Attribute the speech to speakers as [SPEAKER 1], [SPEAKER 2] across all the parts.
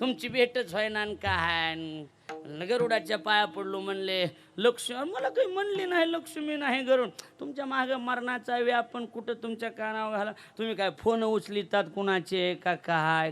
[SPEAKER 1] तुमची भेटच व्हायना आणि काय गरुडाच्या पाया पडलो म्हणले लक्ष्मी मला काही म्हणली नाही लक्ष्मी नाही गरुड तुमच्या मागं मरणाचा व्यापन कुठं तुमच्या कानावर घाला तुम्ही काय फोन उचलितात कुणाचे का काय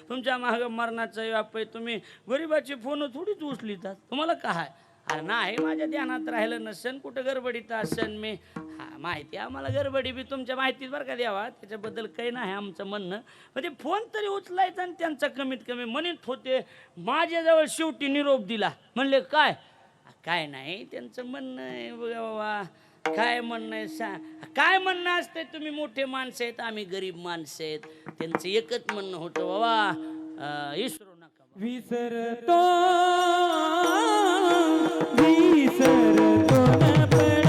[SPEAKER 1] तुमच्या मागं मरणाचा व्याप आहे तुम्ही गरीबाचे फोन थोडीच उचलितात तुम्हाला काय अरे नाही माझ्या ध्यानात राहिलं नसेल कुठं गडबडीत असेल मी हा माहिती आम्हाला गडबडी बी तुमच्या माहितीत बरं का द्यावा त्याच्याबद्दल काही नाही आमचं म्हणणं म्हणजे फोन तरी उचलायचा आणि त्यांचा कमीत कमी म्हणत होते माझ्याजवळ शेवटी निरोप दिला म्हणले काय काय नाही त्यांचं म्हणणं आहे बघा बाबा काय म्हणणं आहे काय म्हणणं असतंय तुम्ही मोठे माणसं आहेत आम्ही गरीब माणसं आहेत त्यांचं एकच म्हणणं होतं बाबा इसरो नका
[SPEAKER 2] विसरतो न पडे